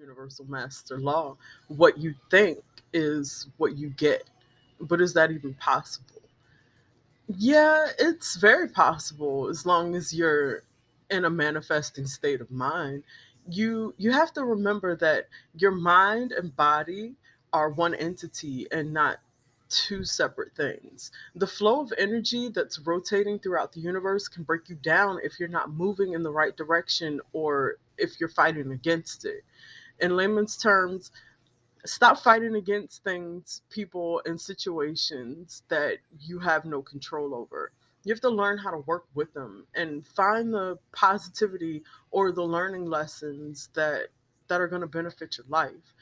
universal master law. What you think is what you get. But is that even possible? Yeah, it's very possible as long as you're in a manifesting state of mind. You have to remember that your mind and body are one entity and not two separate things. The flow of energy that's rotating throughout the universe can break you down if you're not moving in the right direction or if you're fighting against it. In layman's terms, stop fighting against things, people, and situations that you have no control over. You have to learn how to work with them and find the positivity or the learning lessons that are going to benefit your life.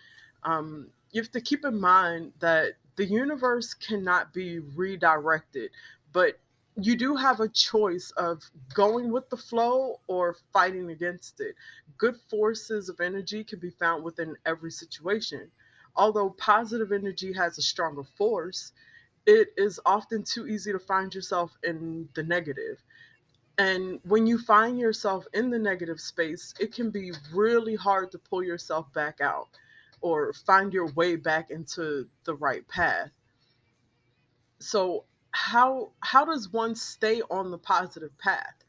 You have to keep in mind that the universe cannot be redirected, but you do have a choice of going with the flow or fighting against it. Good forces of energy can be found within every situation. Although positive energy has a stronger force, it is often too easy to find yourself in the negative. And when you find yourself in the negative space, it can be really hard to pull yourself back out or find your way back into the right path. So how does one stay on the positive path?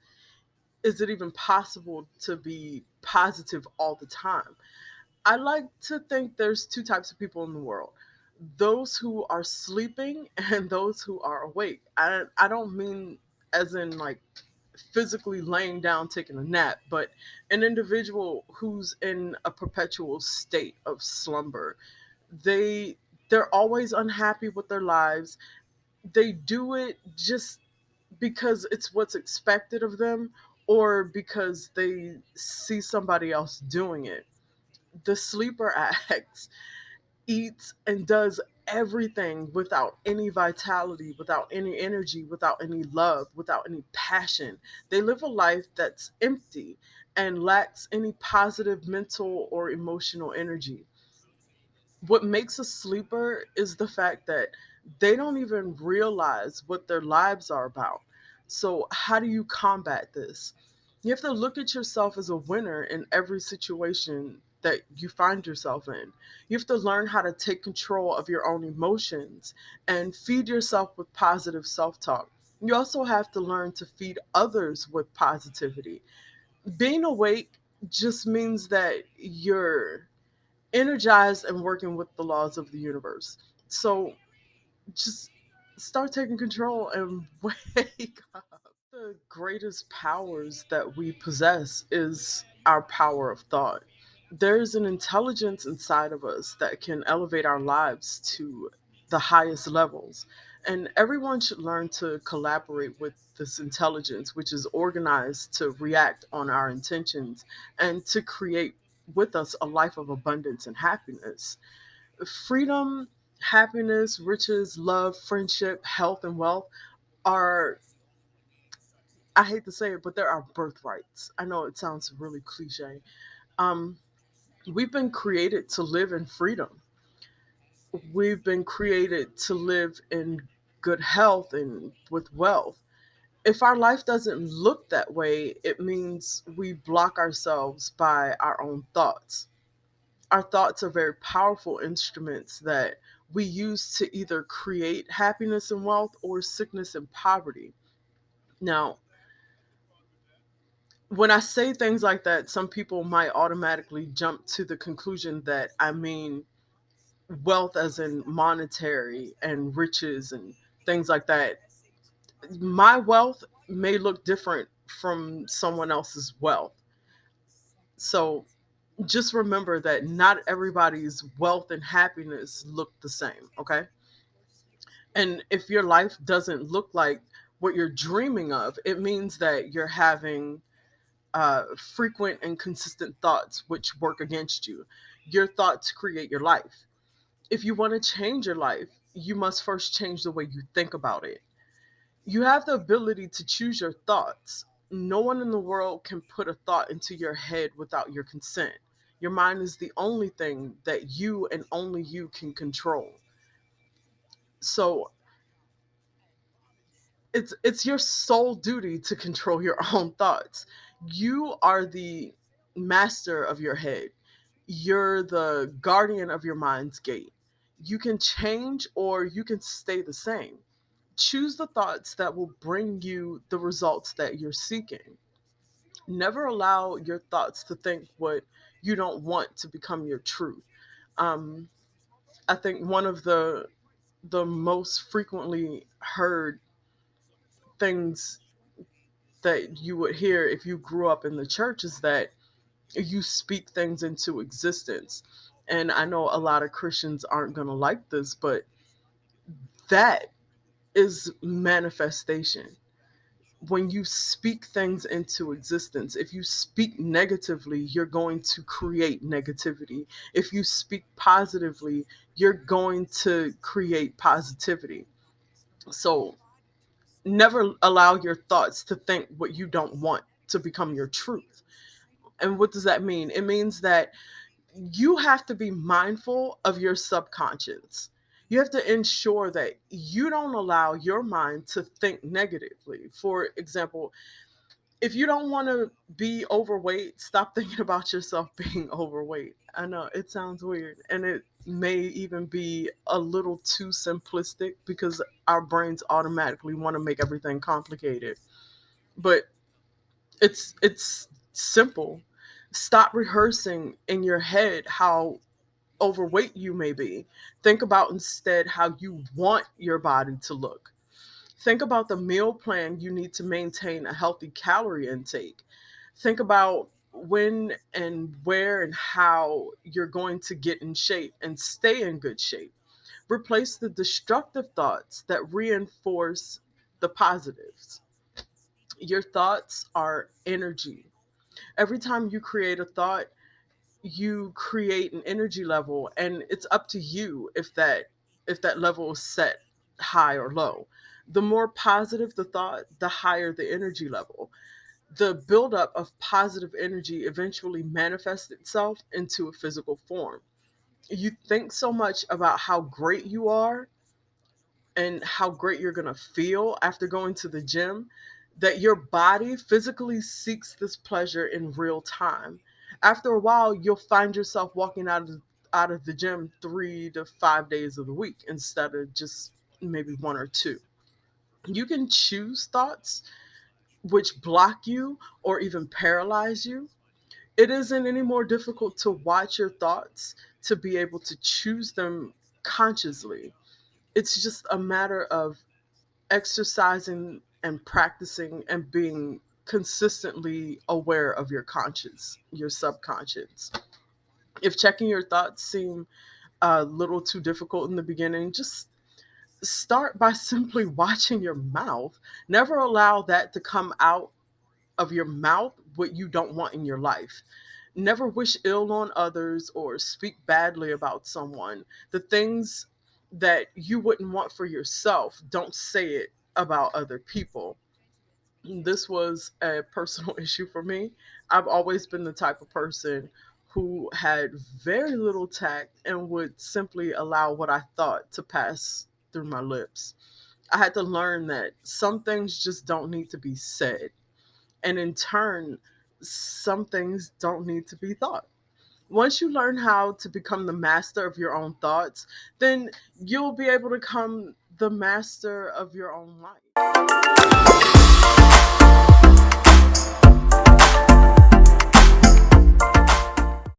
Is it even possible to be positive all the time? I like to think there's two types of people in the world: those who are sleeping and those who are awake. I don't mean as in like physically laying down taking a nap, but an individual who's in a perpetual state of slumber. They they're always unhappy with their lives. They do it just because it's what's expected of them or because they see somebody else doing it. The sleeper acts, eats, and does everything without any vitality, without any energy, without any love, without any passion. They live a life that's empty and lacks any positive mental or emotional energy. What makes a sleeper is the fact that they don't even realize what their lives are about. So, how do you combat this? You have to look at yourself as a winner in every situation that you find yourself in. You have to learn how to take control of your own emotions and feed yourself with positive self talk. You also have to learn to feed others with positivity. Being awake just means that you're energized and working with the laws of the universe. So just start taking control and wake up. The greatest powers that we possess is our power of thought. There's an intelligence inside of us that can elevate our lives to the highest levels. And everyone should learn to collaborate with this intelligence, which is organized to react on our intentions and to create with us a life of abundance and happiness. Freedom, happiness, riches, love, friendship, health, and wealth are, I hate to say it, but they're our birthrights. I know it sounds really cliche. Um, we've been created to live in freedom. We've been created to live in good health and with wealth. If our life doesn't look that way, it means we block ourselves by our own thoughts. Our thoughts are very powerful instruments that we use to either create happiness and wealth or sickness and poverty. Now, when I say things like that, some people might automatically jump to the conclusion that I mean wealth as in monetary and riches and things like that. My wealth may look different from someone else's wealth. So just remember that not everybody's wealth and happiness look the same, okay? And if your life doesn't look like what you're dreaming of, it means that you're having frequent and consistent thoughts which work against you. Your thoughts create your life. If you want to change your life, you must first change the way you think about it. You have the ability to choose your thoughts. No one in the world can put a thought into your head without your consent. Your mind is the only thing that you and only you can control. So it's your sole duty to control your own thoughts. You are the master of your head. You're the guardian of your mind's gate. You can change or you can stay the same. Choose the thoughts that will bring you the results that you're seeking. Never allow your thoughts to think what you don't want to become your truth. Um, I think one of the most frequently heard things that you would hear if you grew up in the church is that you speak things into existence. And I know a lot of Christians aren't going to like this, but that is manifestation. When you speak things into existence, if you speak negatively, you're going to create negativity. If you speak positively, you're going to create positivity. So never allow your thoughts to think what you don't want to become your truth. And what does that mean? It means that you have to be mindful of your subconscious. You have to ensure that you don't allow your mind to think negatively. For example, if you don't want to be overweight, stop thinking about yourself being overweight. I know it sounds weird and it may even be a little too simplistic because our brains automatically want to make everything complicated. But it's simple. Stop rehearsing in your head how overweight you may be. Think about instead how you want your body to look. Think about the meal plan you need to maintain a healthy calorie intake. Think about when and where and how you're going to get in shape and stay in good shape. Replace the destructive thoughts that reinforce the positives. Your thoughts are energy. Every time you create a thought, you create an energy level, and it's up to you if that level is set high or low. The more positive the thought, the higher the energy level. The buildup of positive energy eventually manifests itself into a physical form. You think so much about how great you are and how great you're going to feel after going to the gym that your body physically seeks this pleasure in real time. After a while, you'll find yourself walking out of the gym 3 to 5 days of the week instead of just maybe one or two. You can choose thoughts which block you or even paralyze you. It isn't any more difficult to watch your thoughts to be able to choose them consciously. It's just a matter of exercising and practicing and being consistently aware of your conscious, your subconscious. If checking your thoughts seem a little too difficult in the beginning, just start by simply watching your mouth. Never allow that to come out of your mouth what you don't want in your life. Never wish ill on others or speak badly about someone. The things that you wouldn't want for yourself, don't say it about other people. This was a personal issue for me. I've always been the type of person who had very little tact and would simply allow what I thought to pass through my lips. I had to learn that some things just don't need to be said. And in turn, some things don't need to be thought. Once you learn how to become the master of your own thoughts, then you'll be able to become the master of your own life.